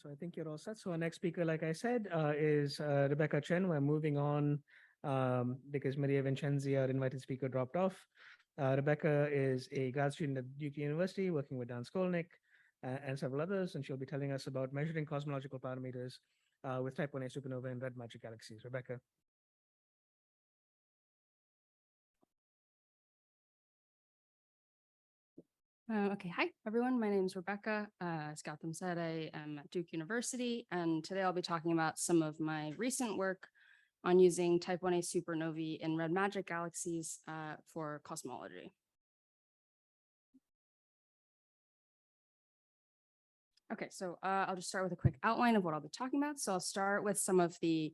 So I think you're all set. So our next speaker, like I said, is Rebecca Chen. We're moving on because Maria Vincenzi, our invited speaker, dropped off. Rebecca is a grad student at Duke University working with Dan Skolnick and several others, and she'll be telling us about measuring cosmological parameters with type 1a supernova and redMaGiC galaxies. Rebecca. Okay, hi everyone. My name is Rebecca. As Gautam said, I am at Duke University, and today I'll be talking about some of my recent work on using type 1a supernovae in redMaGiC galaxies for cosmology. Okay, so I'll just start with a quick outline of what I'll be talking about. So I'll start with some of the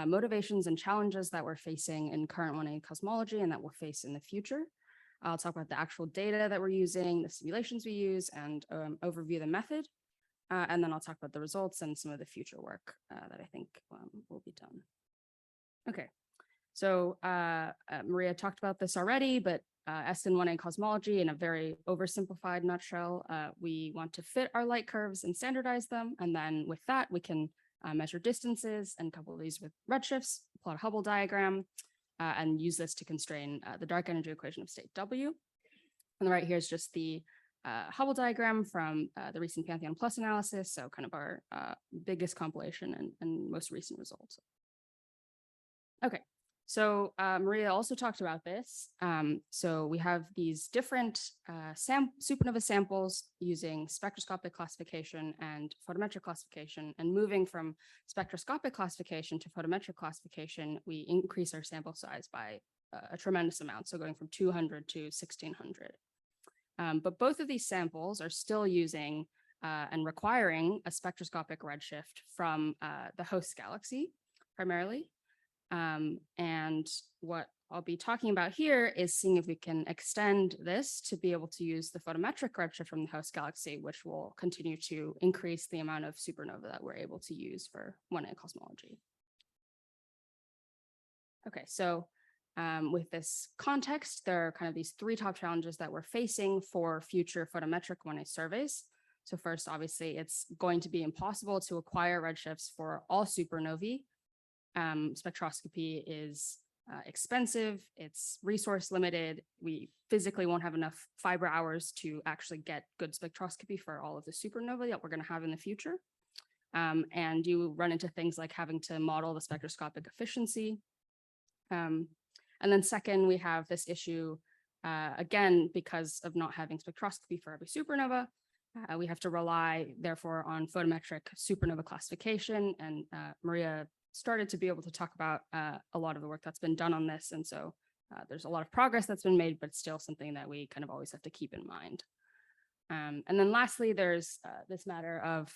motivations and challenges that we're facing in current 1a cosmology and that we'll face in the future. I'll talk about the actual data that we're using, the simulations we use, and overview the method. And then I'll talk about the results and some of the future work that I think will be done. Okay, so Maria talked about this already, but SN 1A cosmology in a very oversimplified nutshell, we want to fit our light curves and standardize them. And then with that, we can measure distances and couple these with redshifts, plot a Hubble diagram, and use this to constrain the dark energy equation of state W. On the right here is just the Hubble diagram from the recent Pantheon Plus analysis, so kind of our biggest compilation and most recent results. Okay, so Maria also talked about this. So we have these different supernova samples using spectroscopic classification and photometric classification, and moving from spectroscopic classification to photometric classification, we increase our sample size by a tremendous amount, so going from 200 to 1600. But both of these samples are still using and requiring a spectroscopic redshift from the host galaxy primarily. And what I'll be talking about here is seeing if we can extend this to be able to use the photometric redshift from the host galaxy, which will continue to increase the amount of supernova that we're able to use for 1A cosmology. Okay, so with this context, there are kind of these three top challenges that we're facing for future photometric 1A surveys. So first, obviously, it's going to be impossible to acquire redshifts for all supernovae. Spectroscopy is expensive, it's resource limited. We physically won't have enough fiber hours to actually get good spectroscopy for all of the supernovae that we're going to have in the future. And you run into things like having to model the spectroscopic efficiency. And then second, we have this issue, again, because of not having spectroscopy for every supernova, we have to rely, therefore, on photometric supernova classification. And Maria started to be able to talk about a lot of the work that's been done on this. And so there's a lot of progress that's been made, but still something that we kind of always have to keep in mind. And then lastly, there's this matter of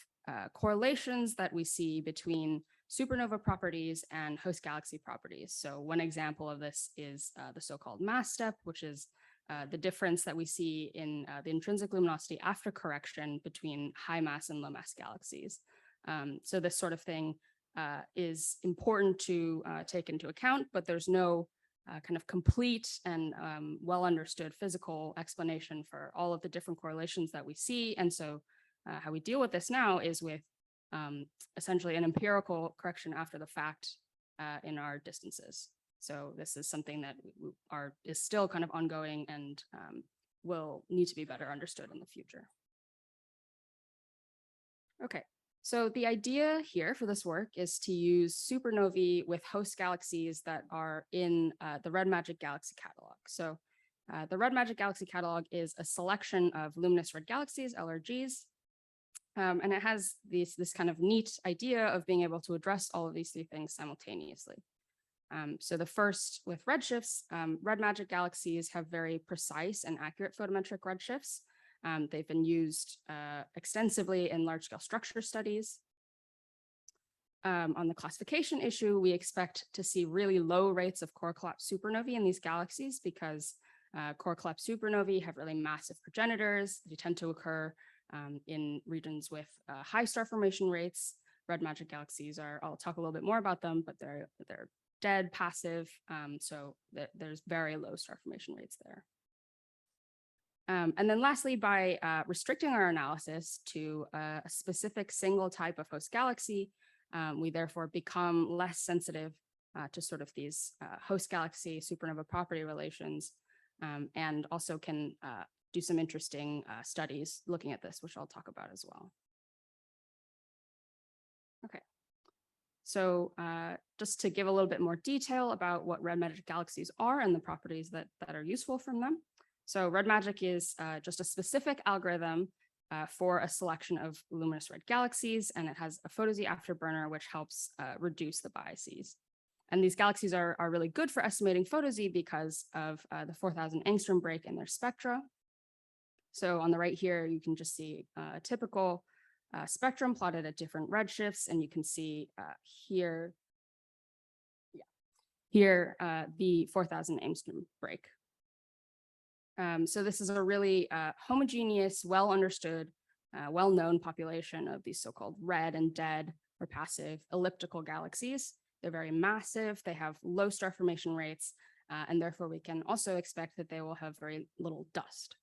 correlations that we see between supernova properties and host galaxy properties. So one example of this is the so-called mass step, which is the difference that we see in the intrinsic luminosity after correction between high mass and low mass galaxies. So this sort of thing is important to take into account, but there's no kind of complete and well understood physical explanation for all of the different correlations that we see. And so how we deal with this now is with essentially an empirical correction after the fact in our distances. So this is something that is still kind of ongoing and will need to be better understood in the future. Okay. So the idea here for this work is to use supernovae with host galaxies that are in the redMaGiC Galaxy catalog. So the redMaGiC Galaxy catalog is a selection of luminous red galaxies, LRGs, and it has this kind of neat idea of being able to address all of these three things simultaneously. So the first with redshifts, redMaGiC galaxies have very precise and accurate photometric redshifts. They've been used extensively in large-scale structure studies. On the classification issue, we expect to see really low rates of core collapse supernovae in these galaxies because core collapse supernovae have really massive progenitors. They tend to occur in regions with high star formation rates. redMaGiC galaxies I'll talk a little bit more about them, but they're dead, passive, so there's very low star formation rates there. And then lastly, by restricting our analysis to a specific single type of host galaxy, we therefore become less sensitive to sort of these host galaxy supernova property relations, and also can do some interesting studies looking at this, which I'll talk about as well. Okay. So just to give a little bit more detail about what redMaGiC galaxies are and the properties that are useful from them. So redMaGiC is just a specific algorithm for a selection of luminous red galaxies, and it has a photo-Z afterburner, which helps reduce the biases. And these galaxies are really good for estimating photo-Z because of the 4,000 angstrom break in their spectra. So on the right here, you can just see a typical spectrum plotted at different redshifts, and you can see here the 4,000 angstrom break. So this is a really homogeneous, well understood, well-known population of these so-called red and dead or passive elliptical galaxies. They're very massive, they have low star formation rates, and therefore we can also expect that they will have very little dust,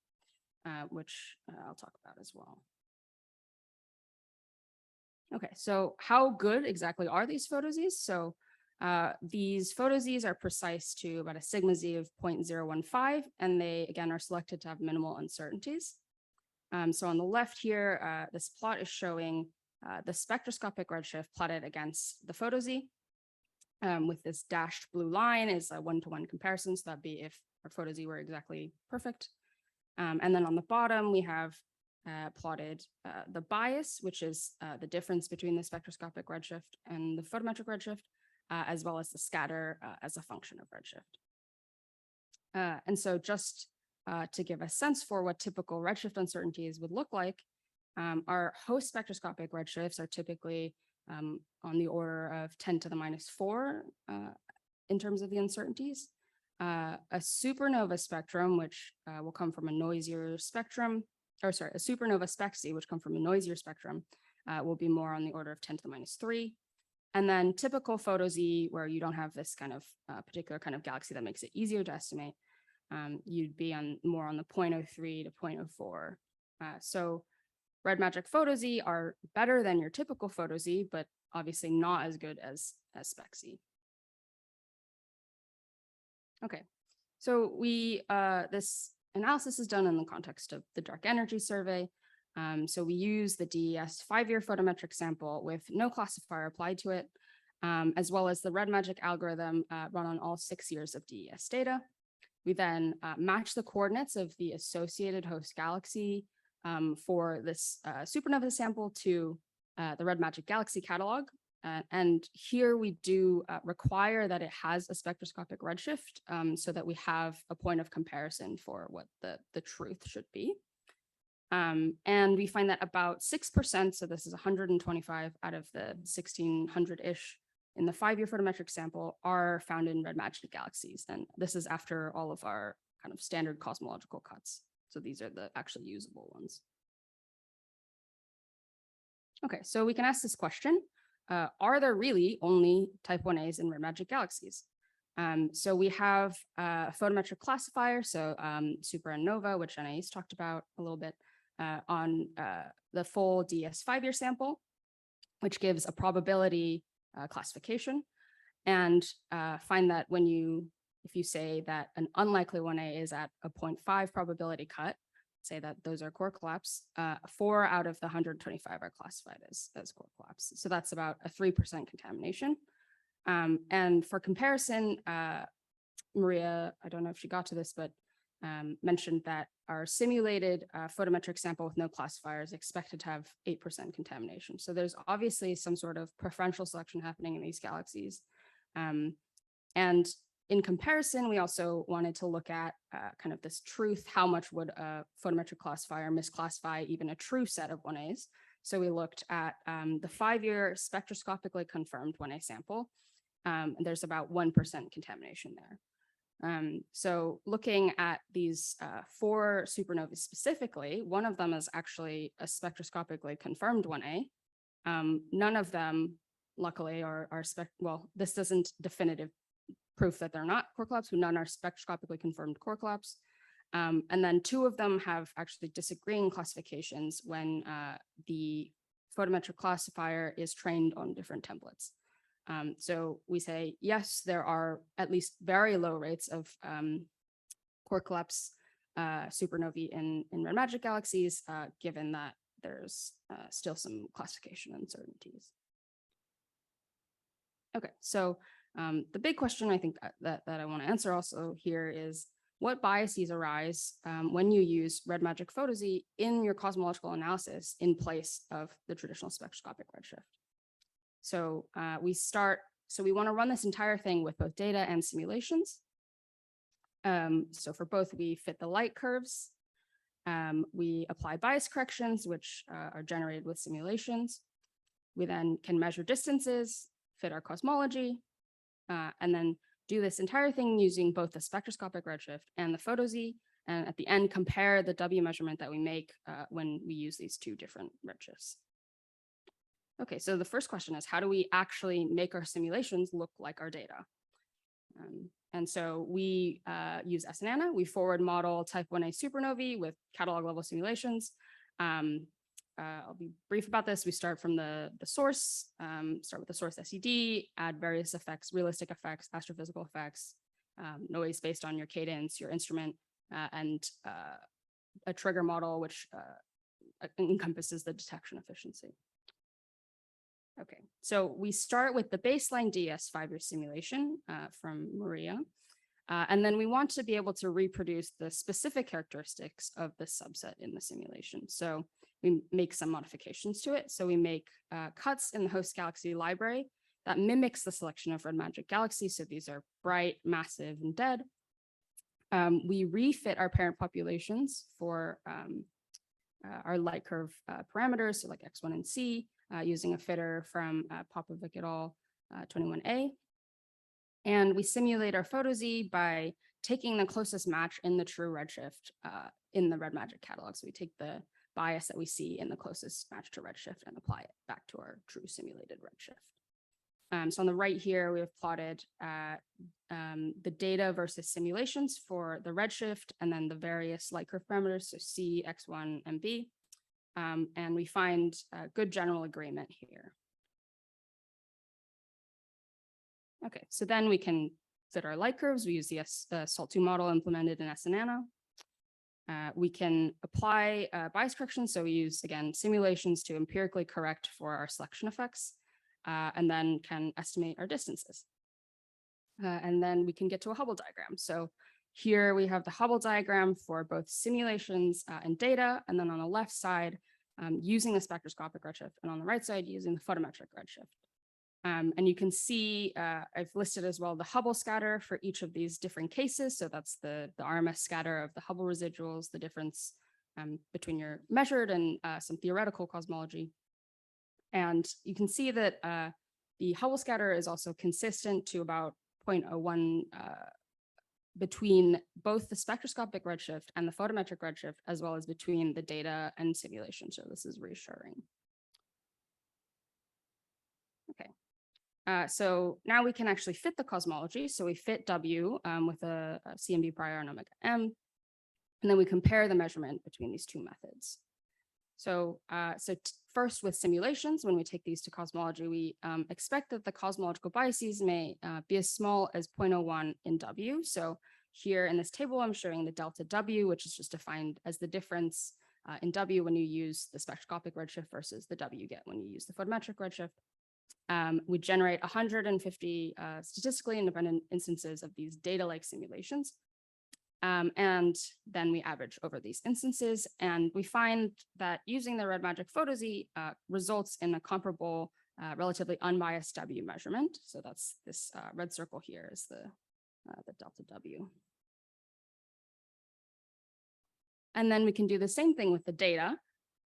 which I'll talk about as well. Okay, so how good exactly are these photo-Zs? So these photo-Zs are precise to about a sigma Z of 0.015, and they, again, are selected to have minimal uncertainties. So on the left here, this plot is showing the spectroscopic redshift plotted against the photo-Z. With this dashed blue line is a one-to-one comparison, so that'd be if our photo-Z were exactly perfect. And then on the bottom, we have plotted the bias, which is the difference between the spectroscopic redshift and the photometric redshift, as well as the scatter as a function of redshift. And so just to give a sense for what typical redshift uncertainties would look like, our host spectroscopic redshifts are typically on the order of 10 to the -4 in terms of the uncertainties. A supernova spectrum, which will come from a noisier spectrum, or sorry, a supernova spec-Z, which come from a noisier spectrum, will be more on the order of 10 to the -3. And then typical photo-Z, where you don't have this kind of particular kind of galaxy that makes it easier to estimate, you'd be more on the 0.03 to 0.04. So redMaGiC photo-Z are better than your typical photo-Z, but obviously not as good as spec-Z. Okay, so this analysis is done in the context of the dark energy survey. So we use the DES 5-year photometric sample with no classifier applied to it, as well as the redMaGiC algorithm run on all 6 years of DES data. We then match the coordinates of the associated host galaxy for this supernova sample to the redMaGiC Galaxy catalog. And here we do require that it has a spectroscopic redshift so that we have a point of comparison for what the truth should be. And we find that about 6%, so this is 125 out of the 1,600-ish in the 5-year photometric sample, are found in redMaGiC galaxies. And this is after all of our kind of standard cosmological cuts. So these are the actually usable ones. Okay, so we can ask this question. Are there really only type 1As in redMaGiC galaxies? So we have a photometric classifier, so Supernova, which Anais talked about a little bit, on the full DES 5-year sample, which gives a probability classification, and find that if you say that an unlikely 1A is at a 0.5 probability cut, say that those are core collapse, 4 out of the 125 are classified as core collapse. So that's about a 3% contamination. And for comparison, Maria, I don't know if she got to this, but mentioned that our simulated photometric sample with no classifier is expected to have 8% contamination. So there's obviously some sort of preferential selection happening in these galaxies. And in comparison, we also wanted to look at kind of this truth, how much would a photometric classifier misclassify even a true set of 1As? So we looked at the 5-year spectroscopically confirmed 1A sample, and there's about 1% contamination there. So looking at these 4 supernovae specifically, one of them is actually a spectroscopically confirmed 1A. None of them, luckily, well, this isn't definitive proof that they're not core collapse, but none are spectroscopically confirmed core collapse. And then two of them have actually disagreeing classifications when the photometric classifier is trained on different templates. So we say, yes, there are at least very low rates of core collapse supernovae in redMaGiC galaxies, given that there's still some classification uncertainties. Okay, so the big question I think that I want to answer also here is, what biases arise when you use redMaGiC photosy in your cosmological analysis in place of the traditional spectroscopic redshift? So we want to run this entire thing with both data and simulations. So for both, we fit the light curves. We apply bias corrections, which are generated with simulations. We then can measure distances, fit our cosmology, and then do this entire thing using both the spectroscopic redshift and the photosy, and at the end compare the W measurement that we make when we use these two different redshifts. Okay, so the first question is, how do we actually make our simulations look like our data? And so we use SNe Ia. We forward model type 1a supernovae with catalog level simulations. I'll be brief about this. We start from the source, start with the source SED, add various effects, realistic effects, astrophysical effects, noise based on your cadence, your instrument, and a trigger model, which encompasses the detection efficiency. Okay, so we start with the baseline DS 5-year simulation from Maria. And then we want to be able to reproduce the specific characteristics of the subset in the simulation. So we make some modifications to it. So we make cuts in the host galaxy library that mimics the selection of redMaGiC galaxies. So these are bright, massive, and dead. We refit our parent populations for our light curve parameters, so like X1 and C, using a fitter from Popovic et al. 21A. And we simulate our photosy by taking the closest match in the true redshift in the redMaGiC catalog. So we take the bias that we see in the closest match to redshift and apply it back to our true simulated redshift. So on the right here, we have plotted the data versus simulations for the redshift and then the various light curve parameters, so C, X1, and B. And we find good general agreement here. Okay, so then we can fit our light curves. We use the SALT2 model implemented in SNe Ia. We can apply bias correction. So we use, again, simulations to empirically correct for our selection effects, and then can estimate our distances. And then we can get to a Hubble diagram. So here we have the Hubble diagram for both simulations and data. And then on the left side, using the spectroscopic redshift, and on the right side, using the photometric redshift. And you can see I've listed as well the Hubble scatter for each of these different cases. So that's the RMS scatter of the Hubble residuals, the difference between your measured and some theoretical cosmology. And you can see that the Hubble scatter is also consistent to about 0.01 between both the spectroscopic redshift and the photometric redshift, as well as between the data and simulation. So this is reassuring. Okay. So now we can actually fit the cosmology. So we fit W with a CMB prior and omega M, and then we compare the measurement between these two methods. So, first with simulations, when we take these to cosmology, we expect that the cosmological biases may be as small as 0.01 in W. So here in this table, I'm showing the delta W, which is just defined as the difference in W when you use the spectroscopic redshift versus the W you get when you use the photometric redshift. We generate 150 statistically independent instances of these data-like simulations. And then we average over these instances, and we find that using the redMaGiC photosy results in a comparable, relatively unbiased W measurement. So that's this red circle here is the delta W. And then we can do the same thing with the data.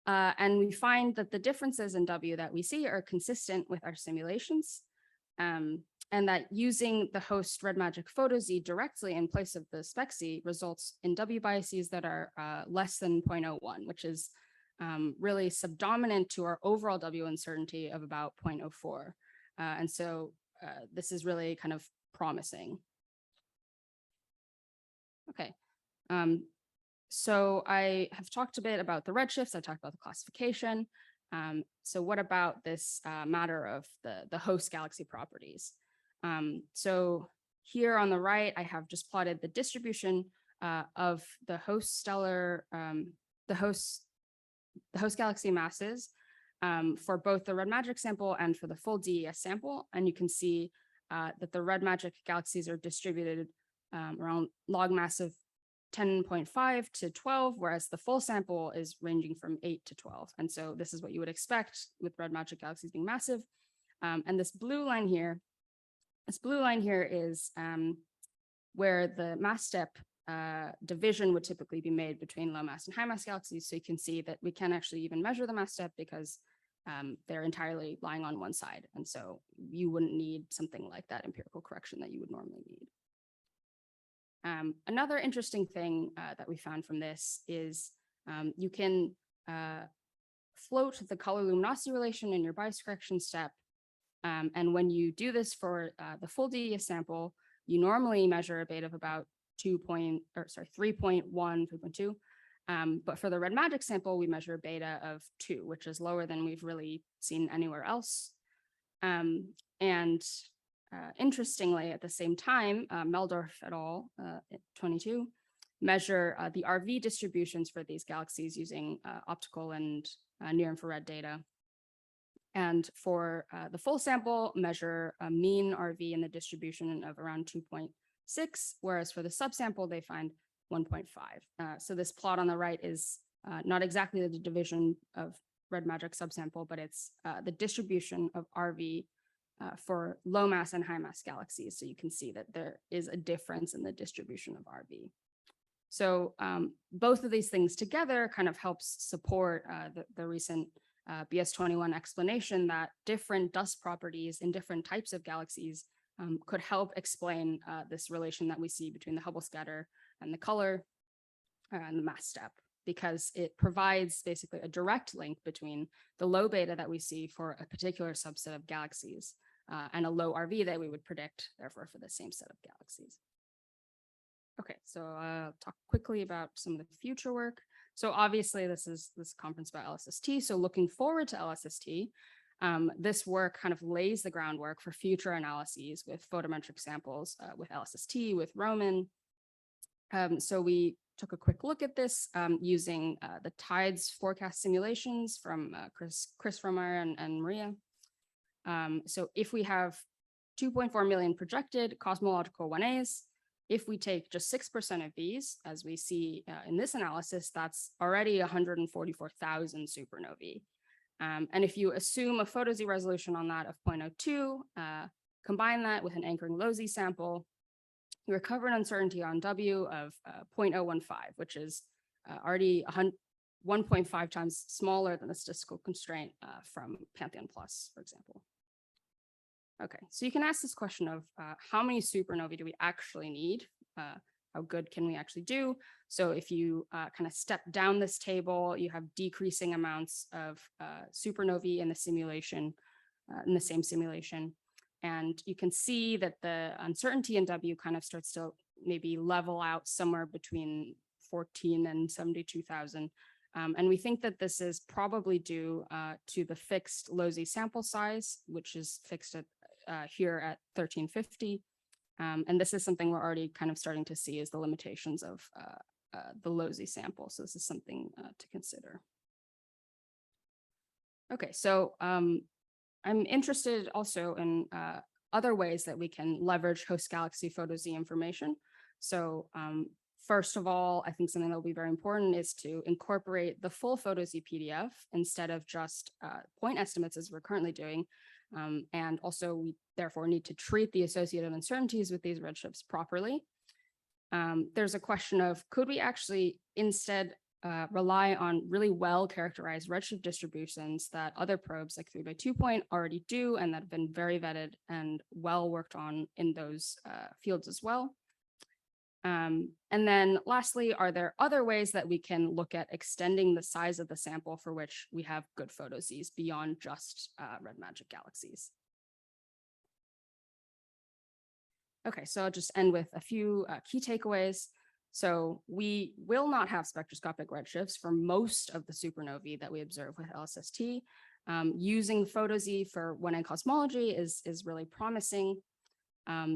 And we find that the differences in W that we see are consistent with our simulations, and that using the host redMaGiC photosy directly in place of the SPECSy results in W biases that are less than 0.01, which is really subdominant to our overall W uncertainty of about 0.04. And so this is really kind of promising. Okay. So I have talked a bit about the redshifts. I talked about the classification. So what about this matter of the host galaxy properties? So here on the right, I have just plotted the distribution of the host stellar, the host galaxy masses for both the redMaGiC sample and for the full DES sample. And you can see that the redMaGiC galaxies are distributed around log mass of 10.5 to 12, whereas the full sample is ranging from 8 to 12. And so this is what you would expect with redMaGiC galaxies being massive. And this blue line here is where the mass step division would typically be made between low mass and high mass galaxies. So you can see that we can actually even measure the mass step because they're entirely lying on one side. And so you wouldn't need something like that empirical correction that you would normally need. Another interesting thing that we found from this is you can float the color luminosity relation in your bias correction step. And when you do this for the full DES sample, you normally measure a beta of about 3.1, 3.2. But for the redMaGiC sample, we measure a beta of 2, which is lower than we've really seen anywhere else. Interestingly, at the same time, Meldorf et al. 22 measure the RV distributions for these galaxies using optical and near-infrared data. And for the full sample, measure a mean RV in the distribution of around 2.6, whereas for the subsample, they find 1.5. So this plot on the right is not exactly the division of redMaGiC subsample, but it's the distribution of RV for low mass and high mass galaxies. So you can see that there is a difference in the distribution of RV. So both of these things together kind of helps support the recent BS21 explanation that different dust properties in different types of galaxies could help explain this relation that we see between the Hubble scatter and the color and the mass step, because it provides basically a direct link between the low beta that we see for a particular subset of galaxies and a low RV that we would predict, therefore, for the same set of galaxies. Okay, so I'll talk quickly about some of the future work. So obviously, this is this conference about LSST. So looking forward to LSST, this work kind of lays the groundwork for future analyses with photometric samples, with LSST, with Roman. So we took a quick look at this using the tides forecast simulations from Chris Romer and Maria. So if we have 2.4 million projected cosmological 1As, if we take just 6% of these, as we see in this analysis, that's already 144,000 supernovae. And if you assume a photo Z resolution on that of 0.02, combine that with an anchoring low Z sample, you recover an uncertainty on W of 0.015, which is already 1.5 times smaller than the statistical constraint from Pantheon Plus, for example. Okay, so you can ask this question of how many supernovae do we actually need? How good can we actually do? So if you kind of step down this table, you have decreasing amounts of supernovae in the simulation, in the same simulation. And you can see that the uncertainty in W kind of starts to maybe level out somewhere between 14 and 72,000. And we think that this is probably due to the fixed low Z sample size, which is fixed at here at 1350. And this is something we're already kind of starting to see as the limitations of the low Z sample. So this is something to consider. Okay, so I'm interested also in other ways that we can leverage host galaxy photo Z information. So first of all, I think something that will be very important is to incorporate the full photo Z PDF instead of just point estimates as we're currently doing. And also we therefore need to treat the associated uncertainties with these redshifts properly. There's a question of, could we actually instead rely on really well characterized redshift distributions that other probes like 3x2 point already do, and that have been very vetted and well worked on in those fields as well. And then lastly, are there other ways that we can look at extending the size of the sample for which we have good photo Zs beyond just redMaGiC galaxies? Okay, so I'll just end with a few key takeaways. So we will not have spectroscopic redshifts for most of the supernovae that we observe with LSST. Using PhotoZ for 1N cosmology is really promising.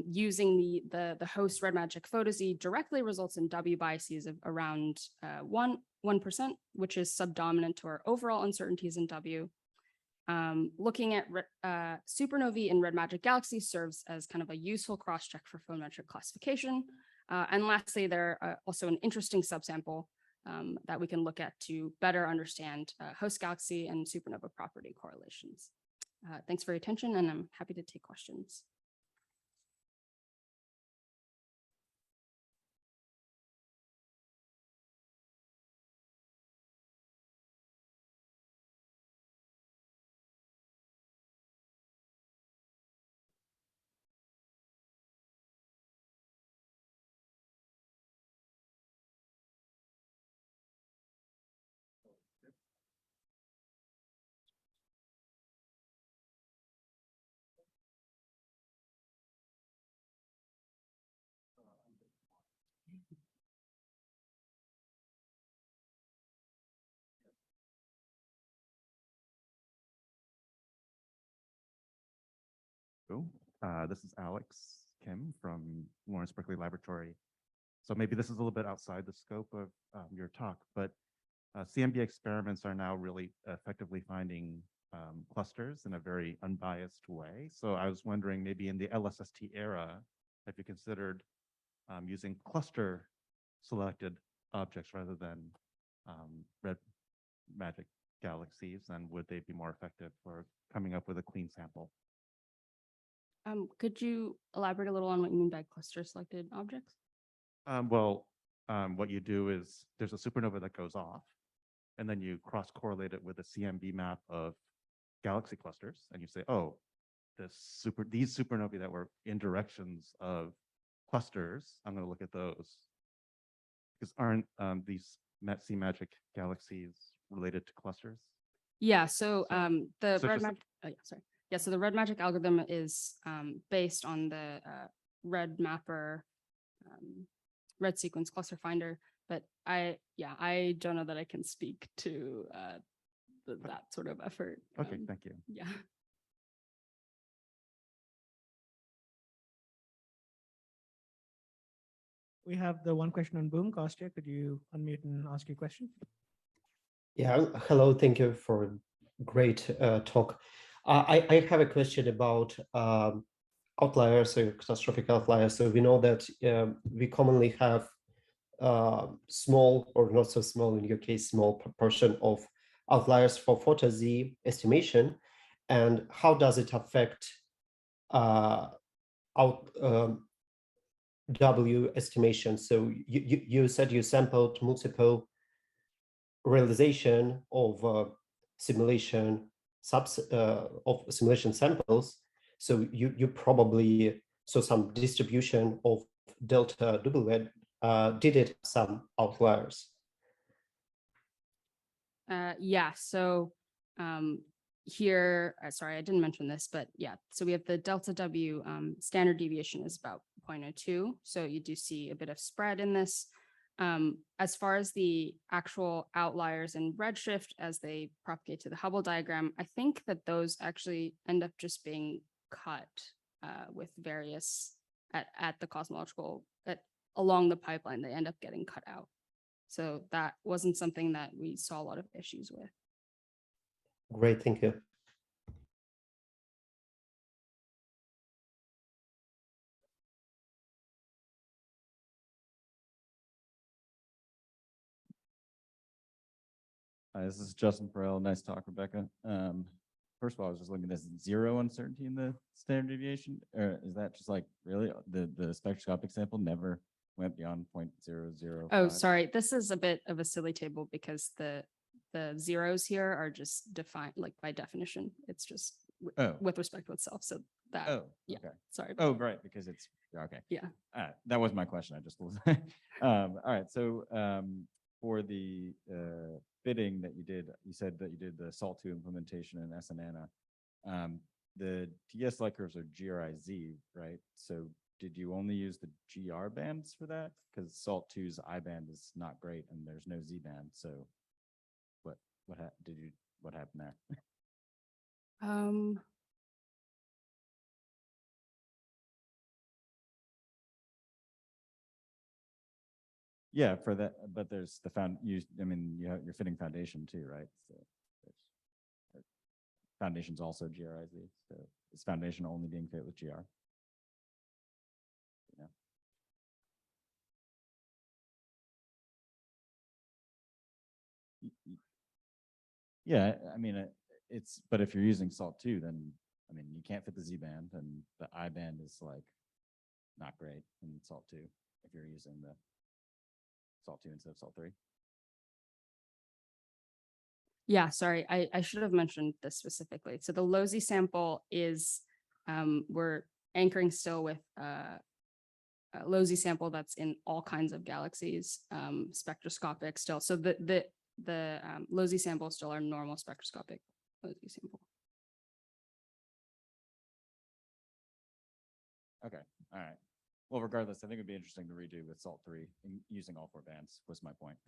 Using the host redMaGiC PhotoZ directly results in W biases of around 1%, which is subdominant to our overall uncertainties in W. Looking at supernovae in redMaGiC Galaxies serves as kind of a useful cross-check for photometric classification. And lastly, there are also an interesting subsample that we can look at to better understand host galaxy and supernova property correlations. Thanks for your attention, and I'm happy to take questions. Cool. This is Alex Kim from Lawrence Berkeley Laboratory. So maybe this is a little bit outside the scope of your talk, but CMB experiments are now really effectively finding clusters in a very unbiased way. So I was wondering, maybe in the LSST era, have you considered using cluster selected objects rather than redMaGiC galaxies, and would they be more effective for coming up with a clean sample? Could you elaborate a little on what you mean by cluster selected objects? What you do is there's a supernova that goes off, and then you cross-correlate it with a CMB map of galaxy clusters, and you say, oh, these supernovae that were in directions of clusters, I'm going to look at those. Because aren't these CMagic galaxies related to clusters? Yeah, so the So just- redMaGiC, oh yeah, sorry. Yeah, so the redMaGiC algorithm is based on the redMapper red sequence cluster finder, but I don't know that I can speak to that sort of effort. Okay, thank you. Yeah. We have the one question on Boom. Kostya, could you unmute and ask your question? Yeah, hello, thank you for a great talk. I have a question about outliers or catastrophic outliers. So we know that we commonly have small or not so small, in your case, small proportion of outliers for photo-Z estimation, and how does it affect W estimation? So you said you sampled multiple realization of simulation samples, so you probably saw some distribution of delta W. Did it some outliers? Yeah, so here, sorry, I didn't mention this, but yeah, so we have the delta W standard deviation is about 0.02. So you do see a bit of spread in this. As far as the actual outliers in redshift as they propagate to the Hubble diagram, I think that those actually end up just being cut with various at the cosmological along the pipeline. They end up getting cut out. So that wasn't something that we saw a lot of issues with. Great, thank you. Hi, this is Justin Perel. Nice talk, Rebecca. First of all, I was just looking at this zero uncertainty in the standard deviation. Or is that just like really the spectroscopic sample never went beyond 0.005? Oh, sorry. This is a bit of a silly table because the zeros here are just defined like by definition. It's just with respect to itself. So that, yeah, okay. Sorry. Oh, right, because it's okay. Yeah. That was my question. I just all right. So for the fitting that you did, you said that you did the SALT2 implementation in SNe Ia. The TS light curves are GRIZ, right? So did you only use the GR bands for that? Because SALT2's I band is not great, and there's no Z band. So, what happened there? Yeah, for that, but there's the you're fitting foundation too, right? So there's foundation's also GRIZ. So is foundation only being fit with GR? Yeah. Yeah, I mean, but if you're using SALT2, then, I mean, you can't fit the Z band, and the I band is like not great in SALT2 if you're using the SALT2 instead of SALT3. Yeah, sorry, I should have mentioned this specifically. So the low Z sample is, we're anchoring still with a low Z sample that's in all kinds of galaxies, spectroscopic still. So the low Z sample is still our normal spectroscopic low Z sample. Okay, all right. Well, regardless, I think it'd be interesting to redo with SALT3 using all 4 bands was my point.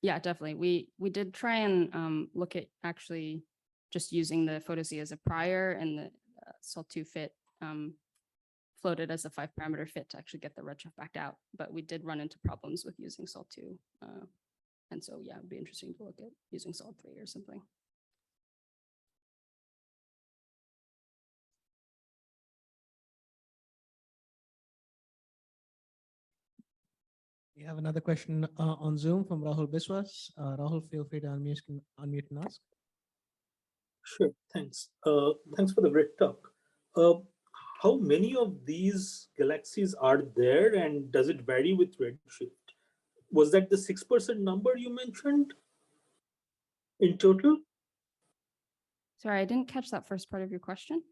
Yeah, definitely. We did try and look at actually just using the PhotoZ as a prior, and the SALT2 fit floated as a 5-parameter fit to actually get the redshift backed out. But we did run into problems with using SALT2. And so, yeah, it'd be interesting to look at using SALT3 or something. We have another question on Zoom from Rahul Biswas. Rahul, feel free to unmute and ask. Sure, thanks. Thanks for the great talk. How many of these galaxies are there, and does it vary with redshift? Was that the 6% number you mentioned in total? Sorry, I didn't catch that first part of your question.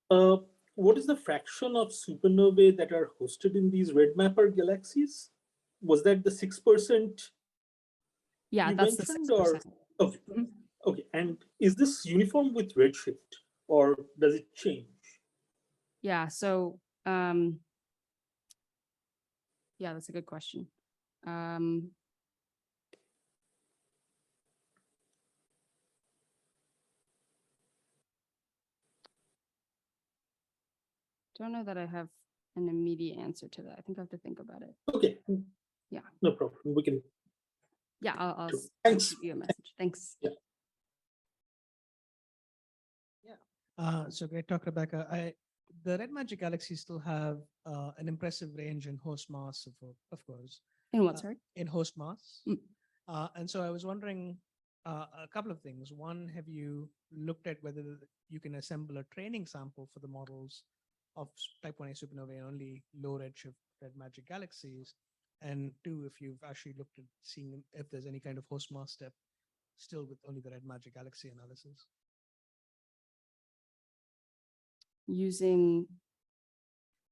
What is the fraction of supernovae that are hosted in these redMapper galaxies? Was that the 6%? Yeah, that's the 6%. Or okay. Mm-hmm. Okay, and is this uniform with redshift, or does it change? Yeah, so yeah, that's a good question. Don't know that I have an immediate answer to that. I think I have to think about it. Okay. Yeah. No problem. We can. Yeah, I'll Thanks. give you a message. Thanks. Yeah. So great talk, Rebecca. The redMaGiC Galaxies still have an impressive range in host mass, of course. In what, sorry? In host mass. Mm. And so I was wondering a couple of things. One, have you looked at whether you can assemble a training sample for the models of type 1a supernovae and only low redshift redMaGiC Galaxies? And 2, if you've actually looked at seeing if there's any kind of host mass step still with only the redMaGiC Galaxy analysis. Using.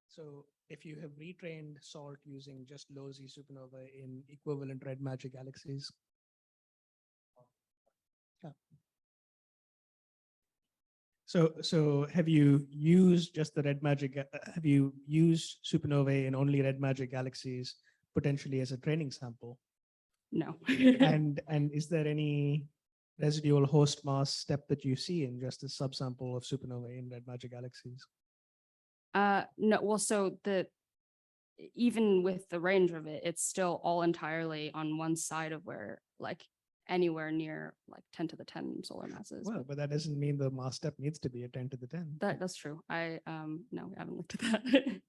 So if you have retrained SALT using just low Z supernova in equivalent redMaGiC Galaxies. Yeah. So have you used just the redMaGiC? Have you used supernovae in only redMaGiC Galaxies potentially as a training sample? No. and is there any residual host mass step that you see in just a subsample of supernovae in redMaGiC Galaxies? No. Well, so even with the range of it, it's still all entirely on one side of where, like, anywhere near like 10 to the 10 solar masses. Well, but that doesn't mean the mass step needs to be a 10 to the 10. That's true. No, we haven't looked at that.